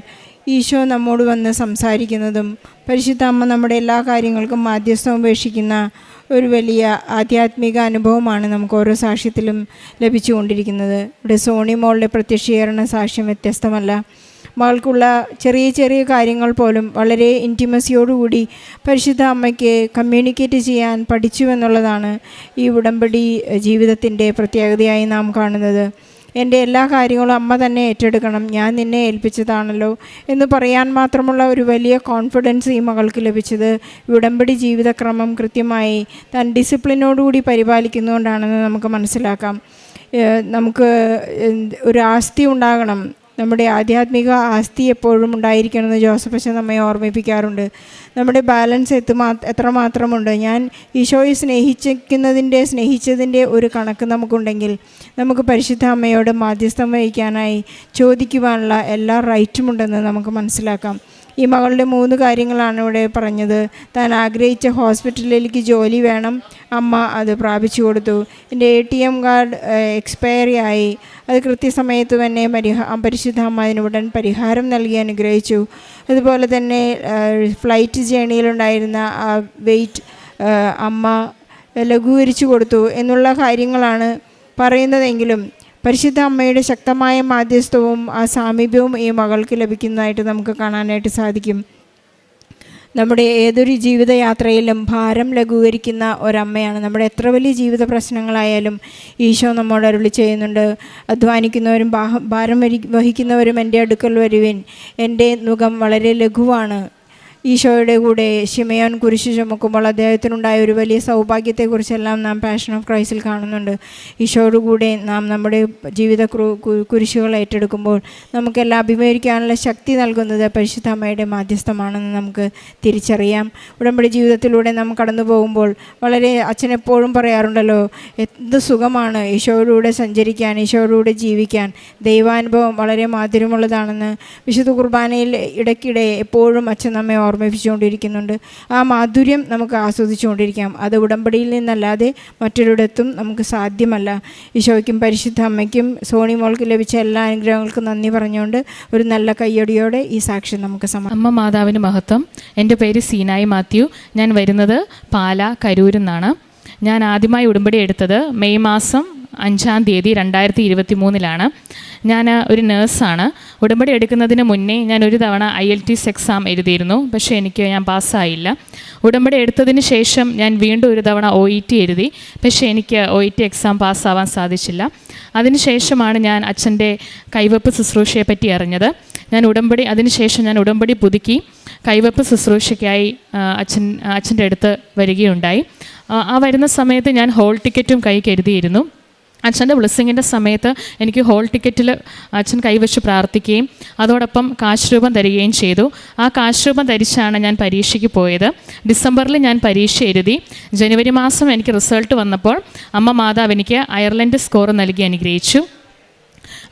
ഈശോ നമ്മോട് വന്ന് സംസാരിക്കുന്നതും പരിശുദ്ധ അമ്മ നമ്മുടെ എല്ലാ കാര്യങ്ങൾക്കും മാധ്യസ്ഥം ഉപേക്ഷിക്കുന്ന ഒരു വലിയ ആധ്യാത്മിക അനുഭവമാണ് നമുക്ക് ഓരോ സാക്ഷ്യത്തിലും ലഭിച്ചുകൊണ്ടിരിക്കുന്നത്. ഇവിടെ സോണി മോളുടെ പ്രത്യക്ഷീകരണ സാക്ഷ്യം വ്യത്യസ്തമല്ല. മകൾക്കുള്ള ചെറിയ കാര്യങ്ങൾ പോലും വളരെ ഇൻറ്റിമസിയോടുകൂടി പരിശുദ്ധ അമ്മയ്ക്ക് കമ്മ്യൂണിക്കേറ്റ് ചെയ്യാൻ പഠിച്ചു എന്നുള്ളതാണ് ഈ ഉടമ്പടി ജീവിതത്തിൻ്റെ പ്രത്യേകതയായി നാം കാണുന്നത്. എൻ്റെ എല്ലാ കാര്യങ്ങളും അമ്മ തന്നെ ഏറ്റെടുക്കണം, ഞാൻ നിന്നെ ഏൽപ്പിച്ചതാണല്ലോ എന്ന് പറയാൻ മാത്രമുള്ള ഒരു വലിയ കോൺഫിഡൻസ് ഈ മകൾക്ക് ലഭിച്ചത് ഉടമ്പടി ജീവിതക്രമം കൃത്യമായി താൻ ഡിസിപ്ലിനോടുകൂടി പരിപാലിക്കുന്നതുകൊണ്ടാണെന്ന് നമുക്ക് മനസ്സിലാക്കാം. നമുക്ക് ഒരു ആസ്തി ഉണ്ടാകണം, നമ്മുടെ ആധ്യാത്മിക ആസ്തി എപ്പോഴും ഉണ്ടായിരിക്കണമെന്ന് ജോസഫ് അച്ഛൻ നമ്മെ ഓർമ്മിപ്പിക്കാറുണ്ട്. നമ്മുടെ ബാലൻസ് എത്രമാത്രമുണ്ട്. ഞാൻ ഈശോയെ സ്നേഹിച്ചതിൻ്റെ ഒരു കണക്ക് നമുക്കുണ്ടെങ്കിൽ നമുക്ക് പരിശുദ്ധ അമ്മയോട് മാധ്യസ്ഥം വഹിക്കാനായി ചോദിക്കുവാനുള്ള എല്ലാ റൈറ്റുമുണ്ടെന്ന് നമുക്ക് മനസ്സിലാക്കാം. ഈ മകളുടെ 3 കാര്യങ്ങളാണ് ഇവിടെ പറഞ്ഞത്. താൻ ആഗ്രഹിച്ച ഹോസ്പിറ്റലിലേക്ക് ജോലി വേണം, അമ്മ അത് പ്രാപിച്ചു കൊടുത്തു. എൻ്റെ ATM കാർഡ് എക്സ്പയറി ആയി, അത് കൃത്യസമയത്ത് തന്നെ പരിശുദ്ധ അമ്മ അതിനുടൻ പരിഹാരം നൽകി അനുഗ്രഹിച്ചു. അതുപോലെ തന്നെ ഫ്ലൈറ്റ് ജേണിയിലുണ്ടായിരുന്ന ആ വെയിറ്റ് അമ്മ ലഘൂകരിച്ചു കൊടുത്തു എന്നുള്ള കാര്യങ്ങളാണ് പറയുന്നതെങ്കിലും പരിശുദ്ധ അമ്മയുടെ ശക്തമായ മാധ്യസ്ഥവും ആ സാമീപ്യവും ഈ മകൾക്ക് ലഭിക്കുന്നതായിട്ട് നമുക്ക് കാണാനായിട്ട് സാധിക്കും. നമ്മുടെ ഏതൊരു ജീവിതയാത്രയിലും ഭാരം ലഘൂകരിക്കുന്ന ഒരമ്മയാണ്. നമ്മുടെ എത്ര വലിയ ജീവിത പ്രശ്നങ്ങളായാലും ഈശോ നമ്മോട് അരുളി ചെയ്യുന്നുണ്ട്, അധ്വാനിക്കുന്നവരും ഭാരം വഹിക്കുന്നവരും എൻ്റെ അടുക്കൽ വരുവിൻ, എൻ്റെ നുകം വളരെ ലഘുവാണ്. ഈശോയുടെ കൂടെ ശിമയോൻ കുരിശ് ചുമക്കുമ്പോൾ അദ്ദേഹത്തിനുണ്ടായ ഒരു വലിയ സൗഭാഗ്യത്തെക്കുറിച്ചെല്ലാം നാം പാഷൻ ഓഫ് ക്രൈസ്റ്റിൽ കാണുന്നുണ്ട്. ഈശോയുടെ കൂടെ നാം നമ്മുടെ ജീവിത കുരിശുകൾ ഏറ്റെടുക്കുമ്പോൾ നമുക്കെല്ലാം അഭിമുഖീകരിക്കാനുള്ള ശക്തി നൽകുന്നത് പരിശുദ്ധ അമ്മയുടെ മാധ്യസ്ഥമാണെന്ന് നമുക്ക് തിരിച്ചറിയാം. ഉടമ്പടി ജീവിതത്തിലൂടെ നാം കടന്നു പോകുമ്പോൾ വളരെ അച്ഛനെപ്പോഴും പറയാറുണ്ടല്ലോ, എന്ത് സുഖമാണ് ഈശോയോടുകൂടെ സഞ്ചരിക്കാൻ, ഈശോയോടുകൂടെ ജീവിക്കാൻ. ദൈവാനുഭവം വളരെ മാധുര്യമുള്ളതാണെന്ന് വിശുദ്ധ കുർബാനയിൽ ഇടയ്ക്കിടെ എപ്പോഴും അച്ഛൻ നമ്മെ ഓർമ്മിപ്പിച്ചുകൊണ്ടിരിക്കുന്നുണ്ട്. ആ മാധുര്യം നമുക്ക് ആസ്വദിച്ചുകൊണ്ടിരിക്കാം. അത് ഉടമ്പടിയിൽ നിന്നല്ലാതെ മറ്റൊരിടത്തും നമുക്ക് സാധ്യമല്ല. ഈശോയ്ക്കും പരിശുദ്ധ അമ്മയ്ക്കും സോണി മോൾക്ക് ലഭിച്ച എല്ലാ അനുഗ്രഹങ്ങൾക്കും നന്ദി പറഞ്ഞുകൊണ്ട് ഒരു നല്ല കയ്യടിയോടെ ഈ സാക്ഷ്യം നമുക്ക് അമ്മ മാതാവിന് മഹത്വം. എൻ്റെ പേര് സീനായി മാത്യു. ഞാൻ വരുന്നത് പാലാ കരൂരിൽ നിന്നാണ്. ഞാൻ ആദ്യമായി ഉടമ്പടി എടുത്തത് മെയ് മാസം 5-ാം തീയതി 2023 ഞാൻ ഒരു നേഴ്സാണ്. ഉടമ്പടി എടുക്കുന്നതിന് മുന്നേ ഞാൻ ഒരു തവണ IELTS എക്സാം എഴുതിയിരുന്നു, പക്ഷേ ഞാൻ പാസ്സായില്ല. ഉടമ്പടി എടുത്തതിന് ശേഷം ഞാൻ വീണ്ടും ഒരു തവണ OET എഴുതി, പക്ഷേ എനിക്ക് OET എക്സാം പാസ്സാവാൻ സാധിച്ചില്ല. അതിനുശേഷമാണ് ഞാൻ അച്ഛൻ്റെ കൈവെപ്പ് ശുശ്രൂഷയെ പറ്റി അറിഞ്ഞത്. അതിനുശേഷം ഞാൻ ഉടമ്പടി പുതുക്കി കൈവെപ്പ് ശുശ്രൂഷയ്ക്കായി അച്ഛൻ്റെ അടുത്ത് വരികയുണ്ടായി. ആ വരുന്ന സമയത്ത് ഞാൻ ഹോൾ ടിക്കറ്റും കൈ കരുതിയിരുന്നു. അച്ഛൻ്റെ ബ്ലെസ്സിങ്ങിൻ്റെ സമയത്ത് എനിക്ക് ഹോൾ ടിക്കറ്റിൽ അച്ഛൻ കൈവച്ച് പ്രാർത്ഥിക്കുകയും അതോടൊപ്പം കാശ് രൂപം തരികയും ചെയ്തു. ആ കാശ് രൂപം ധരിച്ചാണ് ഞാൻ പരീക്ഷയ്ക്ക് പോയത്. ഡിസംബറിൽ ഞാൻ പരീക്ഷ എഴുതി. ജനുവരി മാസം എനിക്ക് റിസൾട്ട് വന്നപ്പോൾ അമ്മ മാതാവ് എനിക്ക് അയർലൻഡ് സ്കോർ നൽകി അനുഗ്രഹിച്ചു.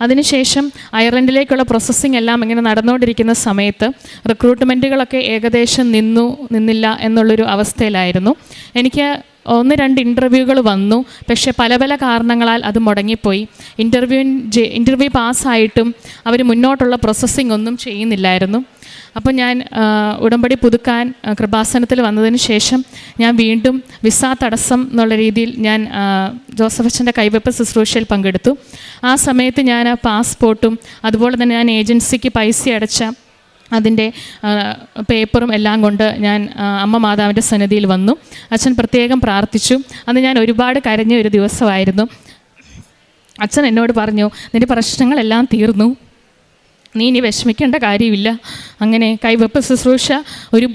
അതിനുശേഷം അയർലൻഡിലേക്കുള്ള പ്രോസസ്സിംഗ് എല്ലാം ഇങ്ങനെ നടന്നുകൊണ്ടിരിക്കുന്ന സമയത്ത് റിക്രൂട്ട്മെൻറ്റുകളൊക്കെ ഏകദേശം നിന്നില്ല എന്നുള്ളൊരു അവസ്ഥയിലായിരുന്നു. എനിക്ക് 1-2 ഇൻ്റർവ്യൂകൾ വന്നു. പക്ഷേ പല പല കാരണങ്ങളാൽ അത് മുടങ്ങിപ്പോയി. ഇൻ്റർവ്യൂ പാസ്സായിട്ടും അവർ മുന്നോട്ടുള്ള പ്രോസസ്സിംഗ് ഒന്നും ചെയ്യുന്നില്ലായിരുന്നു. അപ്പോൾ ഞാൻ ഉടമ്പടി പുതുക്കാൻ കൃപാസനത്തിൽ വന്നതിന് ശേഷം ഞാൻ വീണ്ടും വിസ തടസ്സം എന്നുള്ള രീതിയിൽ ഞാൻ ജോസഫ് അച്ഛൻ്റെ കൈവെപ്പ് ശുശ്രൂഷയിൽ പങ്കെടുത്തു. ആ സമയത്ത് ഞാൻ പാസ്പോർട്ടും അതുപോലെ തന്നെ ഞാൻ ഏജൻസിക്ക് പൈസ അടച്ച അതിൻ്റെ പേപ്പറും എല്ലാം കൊണ്ട് ഞാൻ അമ്മ മാതാവിൻ്റെ സന്നിധിയിൽ വന്നു. അച്ഛൻ പ്രത്യേകം പ്രാർത്ഥിച്ചു. അന്ന് ഞാൻ ഒരുപാട് കരഞ്ഞ ഒരു ദിവസമായിരുന്നു. അച്ഛൻ എന്നോട് പറഞ്ഞു, നിൻ്റെ പ്രശ്നങ്ങളെല്ലാം തീർന്നു, നീ ഇനി വിഷമിക്കേണ്ട കാര്യമില്ല. അങ്ങനെ കൈവെപ്പ് ശുശ്രൂഷ ഒരു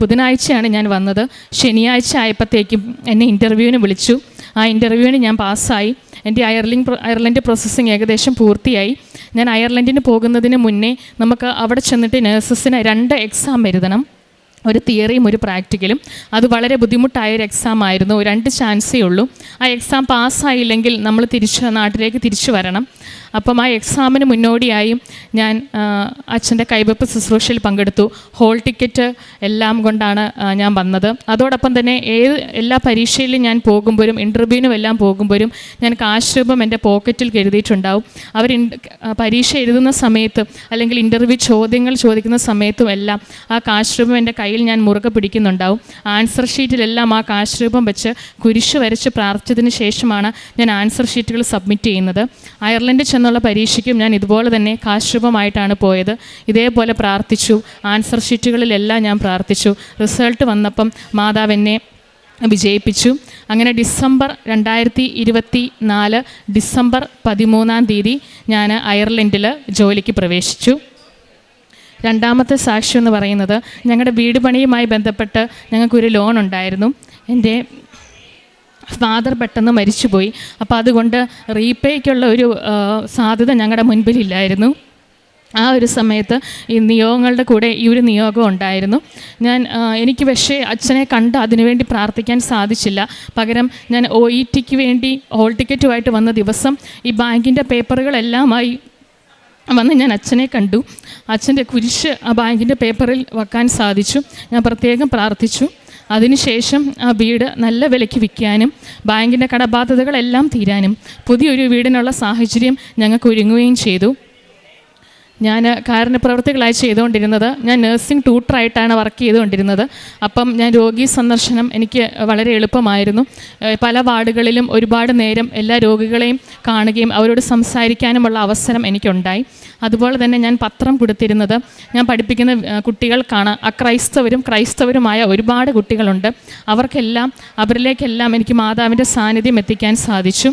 ബുധനാഴ്ചയാണ് ഞാൻ വന്നത്. ശനിയാഴ്ച ആയപ്പോഴത്തേക്കും എന്നെ ഇൻ്റർവ്യൂവിന് വിളിച്ചു. ആ ഇൻ്റർവ്യൂവിന് ഞാൻ പാസ്സായി. എൻ്റെ അയർലൻഡ് പ്രോസസ്സിങ് ഏകദേശം പൂർത്തിയായി. ഞാൻ അയർലൻഡിന് പോകുന്നതിന് മുന്നേ നമുക്ക് അവിടെ ചെന്നിട്ട് നഴ്സസിന് 2 എക്സാം എഴുതണം, ഒരു തിയറിയും ഒരു പ്രാക്ടിക്കലും. അത് വളരെ ബുദ്ധിമുട്ടായൊരു എക്സാം ആയിരുന്നു. 2 ചാൻസേ ഉള്ളൂ. ആ എക്സാം പാസ്സായില്ലെങ്കിൽ നമ്മൾ നാട്ടിലേക്ക് തിരിച്ചു വരണം. അപ്പം ആ എക്സാമിന് മുന്നോടിയായും ഞാൻ അച്ഛൻ്റെ കൈവെപ്പ് ശുശ്രൂഷയിൽ പങ്കെടുത്തു. ഹോൾ ടിക്കറ്റ് എല്ലാം കൊണ്ടാണ് ഞാൻ വന്നത്. അതോടൊപ്പം തന്നെ എല്ലാ പരീക്ഷയിലും ഞാൻ പോകുമ്പോഴും ഇൻ്റർവ്യൂവിനും എല്ലാം പോകുമ്പോഴും ഞാൻ കാശ് രൂപം എൻ്റെ പോക്കറ്റിൽ കരുതിയിട്ടുണ്ടാവും. അവർ പരീക്ഷ എഴുതുന്ന സമയത്ത് അല്ലെങ്കിൽ ഇൻ്റർവ്യൂ ചോദ്യങ്ങൾ ചോദിക്കുന്ന സമയത്തും എല്ലാം ആ കാശ് രൂപം എൻ്റെ കയ്യിൽ ഞാൻ മുറുകെ പിടിക്കുന്നുണ്ടാവും. ആൻസർ ഷീറ്റിലെല്ലാം ആ കാശ് രൂപം വെച്ച് കുരിശ് വരച്ച് പ്രാർത്ഥിച്ചതിന് ശേഷമാണ് ഞാൻ ആൻസർ ഷീറ്റുകൾ സബ്മിറ്റ് ചെയ്യുന്നത്. അയർലൻഡ് എന്നുള്ള പരീക്ഷയ്ക്കും ഞാൻ ഇതുപോലെ തന്നെ കാശ് രൂപമായിട്ടാണ് പോയത്. ഇതേപോലെ പ്രാർത്ഥിച്ചു. ആൻസർ ഷീറ്റുകളിലെല്ലാം ഞാൻ പ്രാർത്ഥിച്ചു. റിസൾട്ട് വന്നപ്പം മാതാവ് എന്നെ വിജയിപ്പിച്ചു. അങ്ങനെ 2024 ഡിസംബർ 13 ഞാൻ അയർലൻഡിൽ ജോലിക്ക് പ്രവേശിച്ചു. രണ്ടാമത്തെ സാക്ഷ്യം എന്ന് പറയുന്നത്, ഞങ്ങളുടെ വീട് പണിയുമായി ബന്ധപ്പെട്ട് ഞങ്ങൾക്കൊരു ലോൺ ഉണ്ടായിരുന്നു. എൻ്റെ ഫാദർ പെട്ടെന്ന് മരിച്ചുപോയി. അപ്പോൾ അതുകൊണ്ട് റീപേയ്ക്കുള്ള ഒരു സാധ്യത ഞങ്ങളുടെ മുൻപിലില്ലായിരുന്നു. ആ ഒരു സമയത്ത് ഈ നിയോഗങ്ങളുടെ കൂടെ ഈ ഒരു നിയോഗം ഉണ്ടായിരുന്നു. എനിക്ക് പക്ഷേ അച്ഛനെ കണ്ട് അതിനുവേണ്ടി പ്രാർത്ഥിക്കാൻ സാധിച്ചില്ല. പകരം ഞാൻ OETക്ക് വേണ്ടി ഹോൾ ടിക്കറ്റുമായിട്ട് വന്ന ദിവസം ഈ ബാങ്കിൻ്റെ പേപ്പറുകളെല്ലാമായി വന്ന് ഞാൻ അച്ഛനെ കണ്ടു. അച്ഛൻ്റെ കുരിശ് ആ ബാങ്കിൻ്റെ പേപ്പറിൽ വെക്കാൻ സാധിച്ചു. ഞാൻ പ്രത്യേകം പ്രാർത്ഥിച്ചു. അതിനുശേഷം ആ വീട് നല്ല വിലയ്ക്ക് വിൽക്കാനും ബാങ്കിൻ്റെ കടബാധ്യതകളെല്ലാം തീരാനും പുതിയൊരു വീടിനുള്ള സാഹചര്യം ഞങ്ങൾക്ക് ഒരുങ്ങുകയും ചെയ്തു. ഞാൻ കാരുണ്യപ്രവർത്തികളായി ചെയ്തുകൊണ്ടിരുന്നത്, ഞാൻ നഴ്സിംഗ് ട്യൂട്ടറായിട്ടാണ് വർക്ക് ചെയ്തുകൊണ്ടിരുന്നത്. അപ്പം ഞാൻ രോഗി സന്ദർശനം എനിക്ക് വളരെ എളുപ്പമായിരുന്നു. പല വാർഡുകളിലും ഒരുപാട് നേരം എല്ലാ രോഗികളെയും കാണുകയും അവരോട് സംസാരിക്കാനുമുള്ള അവസരം എനിക്കുണ്ടായി. അതുപോലെ തന്നെ ഞാൻ പത്രം കൊടുത്തിരുന്നത്, ഞാൻ പഠിപ്പിക്കുന്ന കുട്ടികൾക്കാണ്. ക്രൈസ്തവരുമായ ഒരുപാട് കുട്ടികളുണ്ട്. അവരിലേക്കെല്ലാം എനിക്ക് മാതാവിൻ്റെ സാന്നിധ്യം എത്തിക്കാൻ സാധിച്ചു.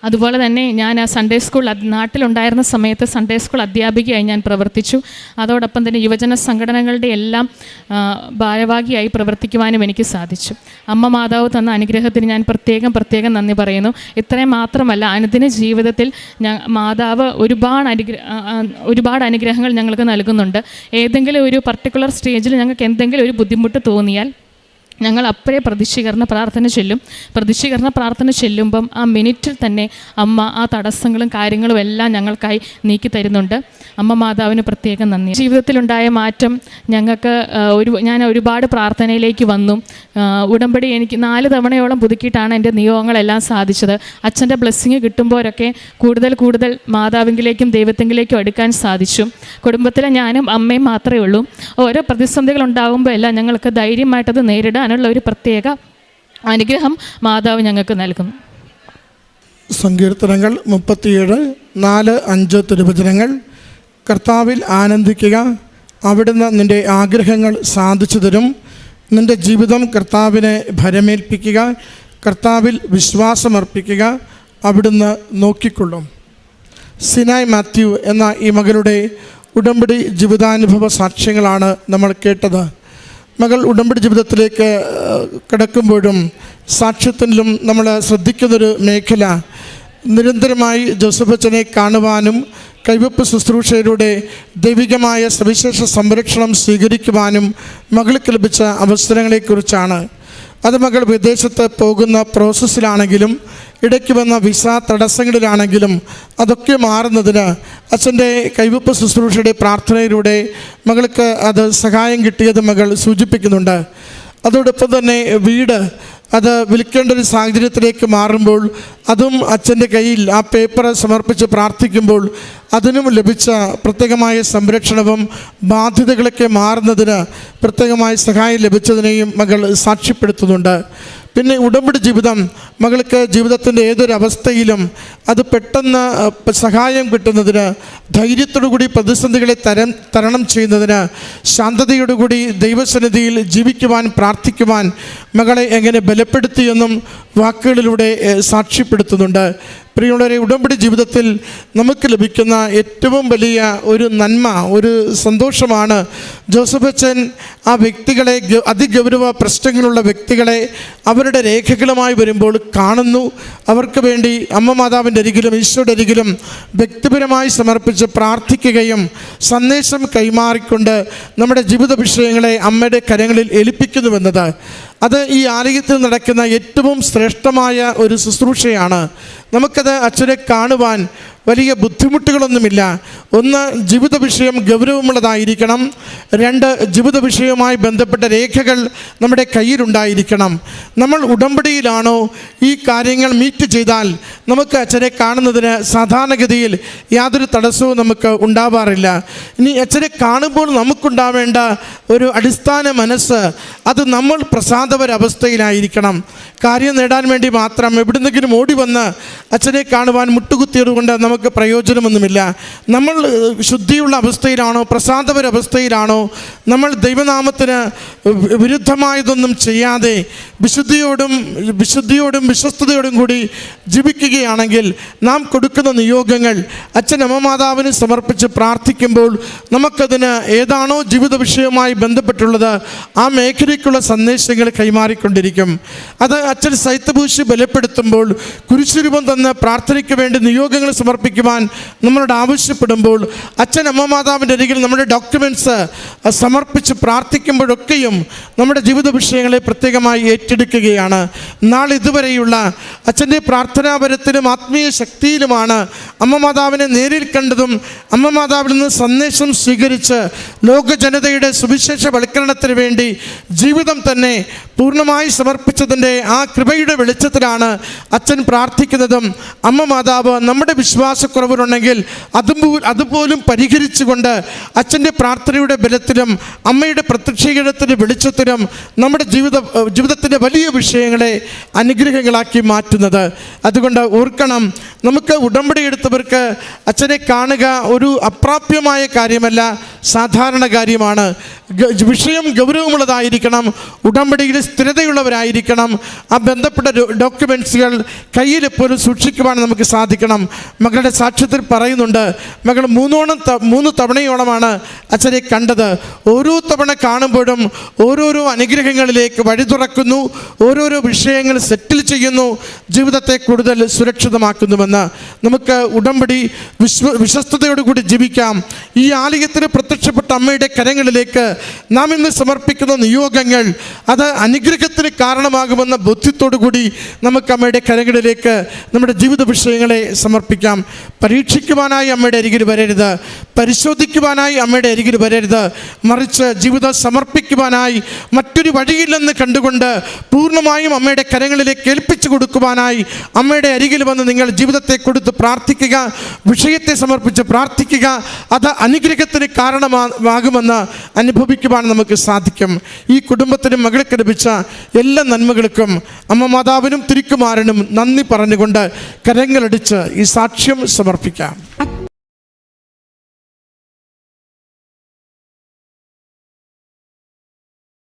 അതുപോലെ തന്നെ ഞാൻ സൺഡേ സ്കൂൾ നാട്ടിലുണ്ടായിരുന്ന സമയത്ത് സൺഡേ സ്കൂൾ അധ്യാപികയായി ഞാൻ പ്രവർത്തിച്ചു. അതോടൊപ്പം തന്നെ യുവജന സംഘടനകളുടെ എല്ലാം ഭാരവാഹിയായി പ്രവർത്തിക്കുവാനും എനിക്ക് സാധിച്ചു. അമ്മ മാതാവ് തന്ന അനുഗ്രഹത്തിന് ഞാൻ പ്രത്യേകം നന്ദി പറയുന്നു. ഇത്രയും മാത്രമല്ല, അനുദിന ജീവിതത്തിൽ മാതാവ് ഒരുപാട് അനുഗ്രഹങ്ങൾ ഞങ്ങൾക്ക് നൽകുന്നുണ്ട്. ഏതെങ്കിലും ഒരു പർട്ടിക്കുലർ സ്റ്റേജിൽ ഞങ്ങൾക്ക് എന്തെങ്കിലും ഒരു ബുദ്ധിമുട്ട് തോന്നിയാൽ ഞങ്ങൾ അപ്പോഴേ പ്രതിഷ്ഠീകരണ പ്രാർത്ഥന ചെല്ലുമ്പം ആ മിനിറ്റിൽ തന്നെ അമ്മ ആ തടസ്സങ്ങളും കാര്യങ്ങളും എല്ലാം ഞങ്ങൾക്കായി നീക്കി തരുന്നുണ്ട്. അമ്മ മാതാവിന് പ്രത്യേകം നന്ദി. ജീവിതത്തിലുണ്ടായ മാറ്റം ഞങ്ങൾക്ക് ഞാൻ ഒരുപാട് പ്രാർത്ഥനയിലേക്ക് വന്നു. ഉടമ്പടി എനിക്ക് 4 തവണയോളം പുതുക്കിയിട്ടാണ് എൻ്റെ നിയോഗങ്ങളെല്ലാം സാധിച്ചത്. അച്ഛൻ്റെ ബ്ലെസ്സിങ് കിട്ടുമ്പോഴൊക്കെ കൂടുതൽ മാതാവിങ്കിലേക്കും ദൈവത്തിങ്കിലേക്കും അടുക്കാൻ സാധിച്ചു. കുടുംബത്തിലെ ഞാനും അമ്മയും മാത്രമേ ഉള്ളൂ. ഓരോ പ്രതിസന്ധികൾ ഉണ്ടാകുമ്പോൾ എല്ലാം ഞങ്ങൾക്ക് ധൈര്യമായിട്ടത് നേരിടാനുള്ള ഒരു പ്രത്യേക അനുഗ്രഹം മാതാവ് ഞങ്ങൾക്ക് നൽകുന്നു. സങ്കീർത്തനങ്ങൾ 37, 4, 5 തിരുവചനങ്ങൾ. കർത്താവിൽ ആനന്ദിക്കുക, അവിടുന്ന് നിൻ്റെ ആഗ്രഹങ്ങൾ സാധിച്ചു തരും. നിൻ്റെ ജീവിതം കർത്താവിനെ ഭരമേൽപ്പിക്കുക, കർത്താവിൽ വിശ്വാസമർപ്പിക്കുക, അവിടുന്ന് നോക്കിക്കൊള്ളും. സിനായ് മാത്യു എന്ന ഈ മകളുടെ ഉടമ്പടി ജീവിതാനുഭവ സാക്ഷ്യങ്ങളാണ് നമ്മൾ കേട്ടത്. മകൾ ഉടമ്പടി ജീവിതത്തിലേക്ക് കിടക്കുമ്പോഴും സാക്ഷ്യത്തിലും നമ്മൾ ശ്രദ്ധിക്കുന്നൊരു മേഖല, നിരന്തരമായി ജോസഫ് അച്ഛനെ കാണുവാനും കൈവപ്പ് ശുശ്രൂഷയിലൂടെ ദൈവികമായ സവിശേഷ സംരക്ഷണം സ്വീകരിക്കുവാനും മകൾക്ക് ലഭിച്ച അവസരങ്ങളെക്കുറിച്ചാണ്. അത് മകൾ വിദേശത്ത് പോകുന്ന പ്രോസസ്സിലാണെങ്കിലും ഇടയ്ക്ക് വന്ന വിസ തടസ്സങ്ങളിലാണെങ്കിലും അതൊക്കെ മാറുന്നതിന് അച്ഛൻ്റെ കൈവപ്പ് ശുശ്രൂഷയുടെ പ്രാർത്ഥനയിലൂടെ മകൾക്ക് അത് സഹായം കിട്ടിയത് മകൾ സൂചിപ്പിക്കുന്നുണ്ട്. അതോടൊപ്പം തന്നെ വീട് അത് വിൽക്കേണ്ട ഒരു സാഹചര്യത്തിലേക്ക് മാറുമ്പോൾ അതും അച്ഛൻ്റെ കയ്യിൽ ആ പേപ്പർ സമർപ്പിച്ച് പ്രാർത്ഥിക്കുമ്പോൾ അതിനും ലഭിച്ച പ്രത്യേകമായ സംരക്ഷണവും ബാധ്യതകളൊക്കെ മാറുന്നതിന് പ്രത്യേകമായ സഹായം ലഭിച്ചതിനെയും മകൾ സാക്ഷ്യപ്പെടുത്തുന്നുണ്ട്. പിന്നെ ഉടമ്പടി ജീവിതം മകൾക്ക് ജീവിതത്തിൻ്റെ ഏതൊരവസ്ഥയിലും അത് പെട്ടെന്ന് സഹായം കിട്ടുന്നതിന്, ധൈര്യത്തോടുകൂടി പ്രതിസന്ധികളെ തരണം ചെയ്യുന്നതിന്, ശാന്തതയോടുകൂടി ദൈവസന്നിധിയിൽ ജീവിക്കുവാൻ പ്രാർത്ഥിക്കുവാൻ മകളെ എങ്ങനെ ബലപ്പെടുത്തിയെന്നും വാക്കുകളിലൂടെ സാക്ഷ്യപ്പെടുത്തുന്നുണ്ട്. പ്രിയമുള്ളവരെ, ഉടമ്പടി ജീവിതത്തിൽ നമുക്ക് ലഭിക്കുന്ന ഏറ്റവും വലിയ ഒരു നന്മ, ഒരു സന്തോഷമാണ് ജോസഫ് അച്ഛൻ ആ വ്യക്തികളെ, അതിഗൗരവ പ്രശ്നങ്ങളുള്ള വ്യക്തികളെ അവരുടെ രേഖകളുമായി വരുമ്പോൾ കാണുന്നു. അവർക്ക് വേണ്ടി അമ്മ മാതാവിൻ്റെ അരികിലും ഈശോയുടെ അരികിലും വ്യക്തിപരമായി സമർപ്പിച്ച് പ്രാർത്ഥിക്കുകയും സന്ദേശം കൈമാറിക്കൊണ്ട് നമ്മുടെ ജീവിത വിഷയങ്ങളെ അമ്മയുടെ കരങ്ങളിൽ ഏൽപ്പിക്കുന്നുവെന്നത് അത് ഈ ആലയത്തിൽ നടക്കുന്ന ഏറ്റവും ശ്രേഷ്ഠമായ ഒരു ശുശ്രൂഷയാണ്. നമുക്കത് അച്ഛനെ കാണുവാൻ വലിയ ബുദ്ധിമുട്ടുകളൊന്നുമില്ല. ഒന്ന്, ജീവിത വിഷയം ഗൗരവമുള്ളതായിരിക്കണം. രണ്ട്, ജീവിത വിഷയവുമായി ബന്ധപ്പെട്ട രേഖകൾ നമ്മുടെ കയ്യിലുണ്ടായിരിക്കണം. നമ്മൾ ഉടമ്പടിയിലാണോ ഈ കാര്യങ്ങൾ മീറ്റ് ചെയ്താൽ നമുക്ക് അച്ഛനെ കാണുന്നതിന് സാധാരണഗതിയിൽ യാതൊരു തടസ്സവും നമുക്ക് ഉണ്ടാവാറില്ല. ഇനി അച്ഛനെ കാണുമ്പോൾ നമുക്കുണ്ടാവേണ്ട ഒരു അടിസ്ഥാന മനസ്സ്, അത് നമ്മൾ പ്രസാദപരവസ്ഥയിലായിരിക്കണം. കാര്യം നേടാൻ വേണ്ടി മാത്രം എവിടുന്നെങ്കിലും ഓടി വന്ന് അച്ഛനെ കാണുവാൻ മുട്ടുകുത്തിയത് കൊണ്ട് നമുക്ക് പ്രയോജനമൊന്നുമില്ല. നമ്മൾ ശുദ്ധിയുള്ള അവസ്ഥയിലാണോ, പ്രസാദപരവസ്ഥയിലാണോ, നമ്മൾ ദൈവനാമത്തിന് വിരുദ്ധമായതൊന്നും ചെയ്യാതെ വിശുദ്ധിയോടും വിശ്വസ്തയോടും കൂടി ജീവിക്കുകയാണെങ്കിൽ നാം കൊടുക്കുന്ന നിയോഗങ്ങൾ അച്ഛനമ്മ മാതാവിന് സമർപ്പിച്ച് പ്രാർത്ഥിക്കുമ്പോൾ നമുക്കതിന് ഏതാണോ ജീവിത വിഷയവുമായി ബന്ധപ്പെട്ടുള്ളത് ആ മേഖലയ്ക്കുള്ള സന്ദേശങ്ങൾ കൈമാറിക്കൊണ്ടിരിക്കും. അത് അച്ഛൻ സൈത്തപൂശി ബലപ്പെടുത്തുമ്പോൾ, കുരിശുരൂപം തന്ന് പ്രാർത്ഥനയ്ക്ക് വേണ്ടി നിയോഗങ്ങൾ സമർപ്പിക്കുവാൻ നമ്മളോട് ആവശ്യപ്പെടുമ്പോൾ, അച്ഛൻ അമ്മ മാതാവിൻ്റെ അരികിൽ നമ്മുടെ ഡോക്യുമെൻറ്റ്സ് സമർപ്പിച്ച് പ്രാർത്ഥിക്കുമ്പോഴൊക്കെയും നമ്മുടെ ജീവിത വിഷയങ്ങളെ പ്രത്യേകമായി ഏറ്റെടുക്കുകയാണ്. നാളിതുവരെയുള്ള അച്ഛൻ്റെ പ്രാർത്ഥനാപരത്തിലും ആത്മീയ ശക്തിയിലുമാണ് അമ്മ മാതാവിനെ നേരിൽ കണ്ടതും അമ്മ മാതാവിൽ നിന്ന് സന്ദേശം സ്വീകരിച്ച് ലോക ജനതയുടെ സുവിശേഷവൽക്കരണത്തിന് വേണ്ടി ജീവിതം തന്നെ പൂർണ്ണമായി സമർപ്പിച്ചതിൻ്റെ ആ കൃപയുടെ വെളിച്ചത്തിലാണ് അച്ഛൻ പ്രാർത്ഥിക്കുന്നതും അമ്മ മാതാവ് നമ്മുടെ വിശ്വാസക്കുറവുണ്ടെങ്കിൽ അതുപോലും പരിഹരിച്ചുകൊണ്ട് അച്ഛൻ്റെ പ്രാർത്ഥനയുടെ ബലത്തിലും അമ്മയുടെ പ്രത്യക്ഷീകരണത്തിൻ്റെ വെളിച്ചത്തിലും നമ്മുടെ ജീവിതത്തിൻ്റെ വലിയ വിഷയങ്ങളെ അനുഗ്രഹങ്ങളാക്കി മാറ്റുന്നത്. അതുകൊണ്ട് ഓർക്കണം, നമുക്ക് ഉടമ്പടി എടുത്തവർക്ക് അച്ഛനെ കാണുക ഒരു അപ്രാപ്യമായ കാര്യമല്ല, സാധാരണ കാര്യമാണ്. വിഷയം ഗൗരവമുള്ളതായിരിക്കണം, ഉടമ്പടിയിൽ സ്ഥിരതയുള്ളവരായിരിക്കണം. ആ ബന്ധപ്പെട്ട ഡോക്യുമെൻറ്റ്സുകൾ കയ്യിൽ എപ്പോഴും സൂക്ഷിക്കുവാൻ നമുക്ക് സാധിക്കണം. മകളുടെ സാക്ഷ്യത്തിൽ പറയുന്നുണ്ട്, മകൾ 3 തവണയോളമാണ് അച്ഛനെ കണ്ടത്. ഓരോ തവണ കാണുമ്പോഴും ഓരോരോ അനുഗ്രഹങ്ങളിലേക്ക് വഴി തുറക്കുന്നു, ഓരോരോ വിഷയങ്ങൾ സെറ്റിൽ ചെയ്യുന്നു, ജീവിതത്തെ കൂടുതൽ സുരക്ഷിതമാക്കുന്നുവെന്ന്. നമുക്ക് ഉടമ്പടി വിശ്വസ്തയോടുകൂടി ജീവിക്കാം. ഈ ആലയത്തിന് പ്രത്യക്ഷപ്പെട്ട അമ്മയുടെ കരങ്ങളിലേക്ക് നാം ഇന്ന് സമർപ്പിക്കുന്ന നിയോഗങ്ങൾ അത് അനുഗ്രഹത്തിന് കാരണമാകുമെന്ന ബോധ്യത്തോടു കൂടി നമുക്ക് അമ്മയുടെ കരങ്ങളിലേക്ക് നമ്മുടെ ജീവിത വിഷയങ്ങളെ സമർപ്പിക്കാം. പരീക്ഷിക്കുവാനായി അമ്മയുടെ അരികിൽ വരരുത്, പരിശോധിക്കുവാനായി അമ്മയുടെ അരികിൽ വരരുത്, മറിച്ച് ജീവിതം സമർപ്പിക്കുവാനായി മറ്റൊരു വഴിയില്ലെന്ന് കണ്ടുകൊണ്ട് പൂർണ്ണമായും അമ്മയുടെ കരങ്ങളിലേക്ക് ഏൽപ്പിച്ചു കൊടുക്കുവാനായി അമ്മയുടെ അരികിൽ വന്ന് നിങ്ങൾ ജീവിതത്തെ കൊടുത്ത് പ്രാർത്ഥിക്കുക, വിഷയത്തെ സമർപ്പിച്ച് പ്രാർത്ഥിക്കുക. അത് അനുഗ്രഹത്തിന് കാരണമാകുമെന്ന് അനുഭവിക്കുവാൻ നമുക്ക് സാധിക്കും. ഈ കുടുംബത്തിനും മകൾക്ക് ലഭിച്ച എല്ലാ നന്മകൾക്കും അമ്മ മാതാവിനും തിരുക്കുമാരനും നന്ദി പറഞ്ഞുകൊണ്ട് കരങ്ങളടിച്ച് ഈ സാക്ഷ്യം സമർപ്പിക്കാം.